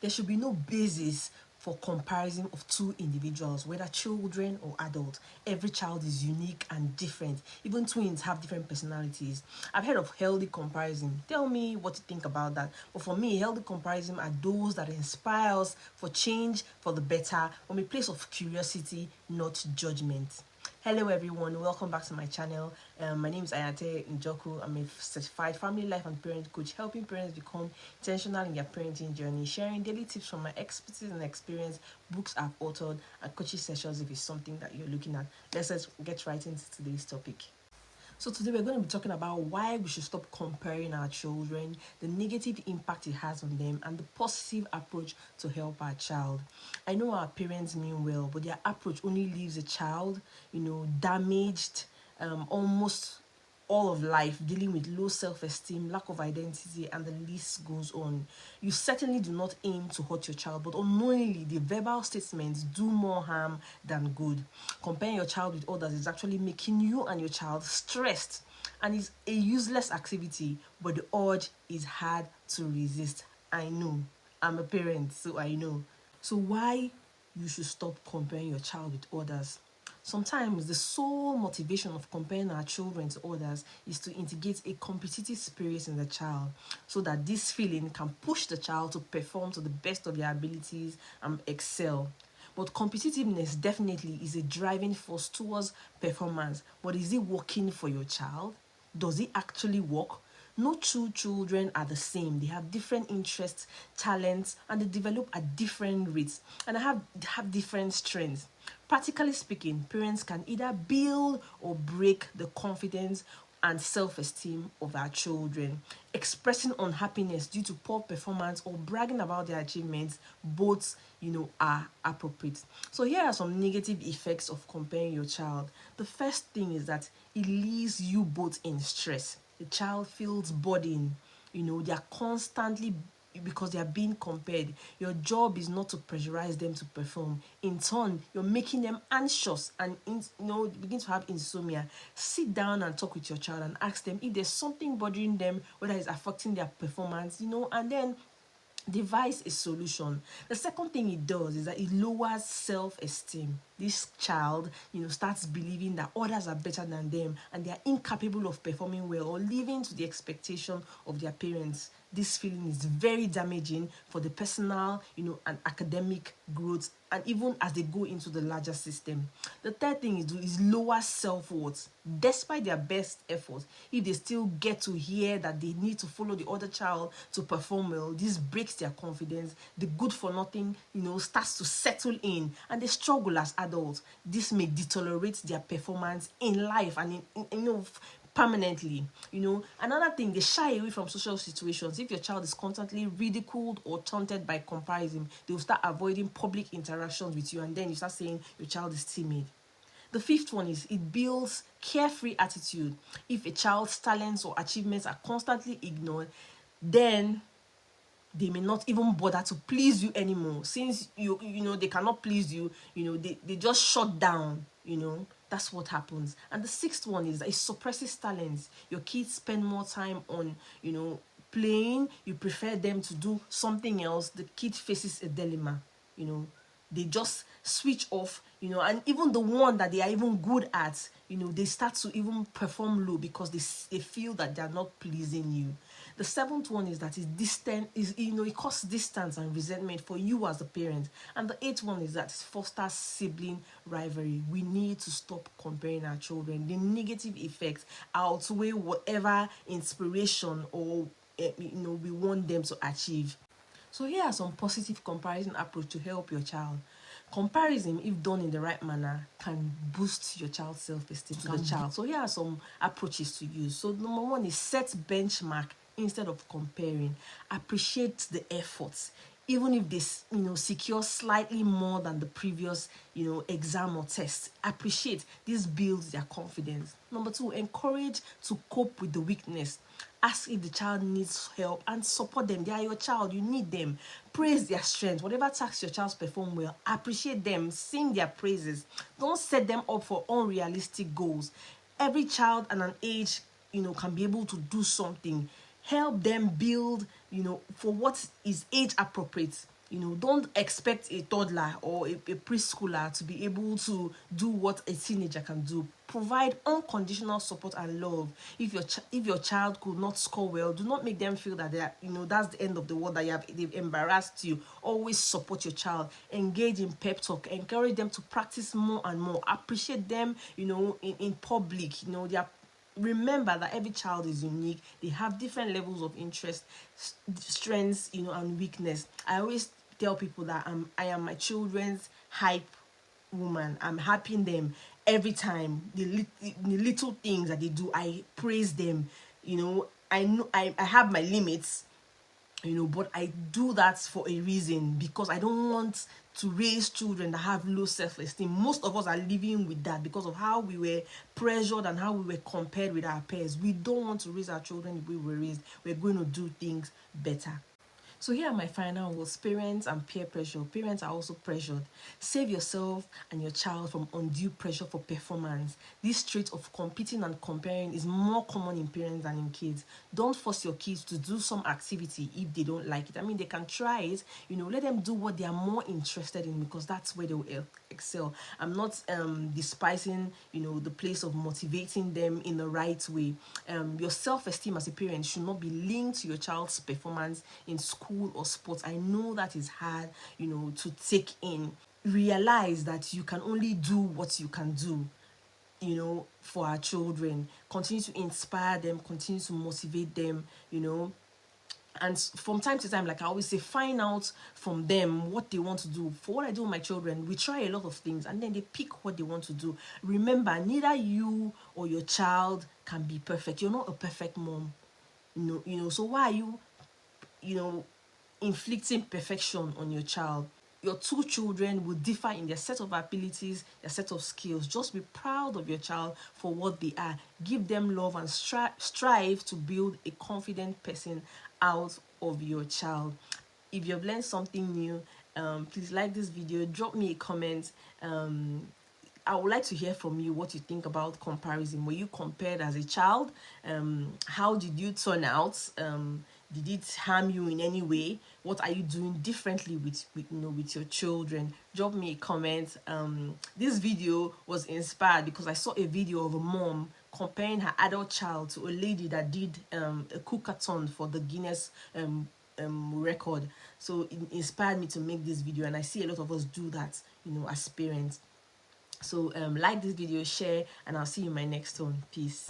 There should be no basis for comparison of two individuals, whether children or adults. Every child is unique and different. Even twins have different personalities. I've heard of healthy comparison. Tell me what you think about that. But for me, healthy comparison are those that inspire us for change for the better, from a place of curiosity, not judgment. Hello everyone, welcome back to my channel. My name is Ayate Njoku. I'm a certified family life and parent coach, helping parents become intentional in their parenting journey, sharing daily tips from my expertise and experience, books I've authored, and coaching sessions if it's something that you're looking at. Let's get right into today's topic. So today we're going to be talking about why we should stop comparing our children, the negative impact it has on them, and the positive approach to help our child. I know our parents mean well, but their approach only leaves a child, damaged, almost all of life, dealing with low self-esteem, lack of identity, and the list goes on. You certainly do not aim to hurt your child, but unknowingly the verbal statements do more harm than good. Comparing your child with others is actually making you and your child stressed, and it's a useless activity, but the urge is hard to resist. I know, I'm a parent, so I know. So why you should stop comparing your child with others? Sometimes the sole motivation of comparing our children to others is to instigate a competitive spirit in the child, so that this feeling can push the child to perform to the best of their abilities and excel. But competitiveness definitely is a driving force towards performance. But is it working for your child? Does it actually work? No two children are the same. They have different interests, talents, and they develop at different rates, and have different strengths. Practically speaking, parents can either build or break the confidence and self-esteem of our children. Expressing unhappiness due to poor performance or bragging about their achievements, both are appropriate. So here are some negative effects of comparing your child. The first thing is that it leaves you both in stress. The child feels burdened. They are constantly, because they are being compared. Your job is not to pressurize them to perform. In turn, you're making them anxious and begin to have insomnia. Sit down and talk with your child and ask them if there's something bothering them, whether it's affecting their performance, and then devise a solution. The second thing it does is that it lowers self-esteem. This child, starts believing that others are better than them and they are incapable of performing well or living to the expectation of their parents. This feeling is very damaging for the personal, and academic growth, and even as they go into the larger system. The third thing is lower self-worth. Despite their best efforts, if they still get to hear that they need to follow the other child to perform well, this breaks their confidence. The good for nothing, starts to settle in, and they struggle as adults. This may deteriorate their performance in life and permanently. Another thing, they shy away from social situations. If your child is constantly ridiculed or taunted by comparison, they will start avoiding public interactions with you, and then you start saying your child is timid. The fifth one is it builds carefree attitude. If a child's talents or achievements are constantly ignored, then they may not even bother to please you anymore. Since they cannot please you, they just shut down. That's what happens. And the sixth one is that it suppresses talents. Your kids spend more time on playing. You prefer them to do something else. The kid faces a dilemma. They just switch off, and even the one that they are even good at, they start to even perform low because they feel that they are not pleasing you. The seventh one is that it causes distance and resentment for you as a parent. And the eighth one is that it fosters sibling rivalry. We need to stop comparing our children. The negative effects outweigh whatever inspiration or we want them to achieve. So here are some positive comparison approach to help your child. Comparison, if done in the right manner, can boost your child's self-esteem to the child. So here are some approaches to use. So number one is set benchmark instead of comparing. Appreciate the efforts. Even if they secure slightly more than the previous exam or test, appreciate. This builds their confidence. Number two, encourage to cope with the weakness. Ask if the child needs help and support them. They are your child, you need them. Praise their strength. Whatever tasks your child perform well, appreciate them, sing their praises. Don't set them up for unrealistic goals. Every child at an age can be able to do something. Help them build for what is age appropriate. Don't expect a toddler or a preschooler to be able to do what a teenager can do. Provide unconditional support and love. If your child could not score well, do not make them feel that they are, that's the end of the world, that they've embarrassed you. Always support your child. Engage in pep talk. Encourage them to practice more and more. Appreciate them, in public. They are Remember that every child is unique. They have different levels of interest, strengths, and weakness. I always tell people that I am my children's hype woman. I'm happying them every time. The little things that they do, I praise them. I know I have my limits, but I do that for a reason, because I don't want to raise children that have low self-esteem. Most of us are living with that because of how we were pressured and how we were compared with our peers. We don't want to raise our children the way we were raised. We're going to do things better. So here are my final words: parents and peer pressure. Parents are also pressured. Save yourself and your child from undue pressure for performance. This trait of competing and comparing is more common in parents than in kids. Don't force your kids to do some activity if they don't like it. I mean, they can try it, let them do what they are more interested in, because that's where they will excel. I'm not despising, the place of motivating them in the right way. Your self-esteem as a parent should not be linked to your child's performance in school or sports. I know that is hard, to take in. Realize that you can only do what you can do, for our children. Continue to inspire them, continue to motivate them, and from time to time, like I always say, find out from them what they want to do. For what I do with my children, we try a lot of things and then they pick what they want to do. Remember, neither you or your child can be perfect. You're not a perfect mom, so why are you, inflicting perfection on your child? Your two children will differ in their set of abilities, their set of skills. Just be proud of your child for what they are. Give them love and strive to build a confident person out of your child. If you've learned something new, please like this video, drop me a comment. I would like to hear from you what you think about comparison. Were you compared as a child? How did you turn out? Did it harm you in any way? What are you doing differently with your children? Drop me a comment. This video was inspired because I saw a video of a mom comparing her adult child to a lady that did a cookathon for the Guinness record. So it inspired me to make this video, and I see a lot of us do that, as parents. So like this video, share, and I'll see you in my next one. Peace.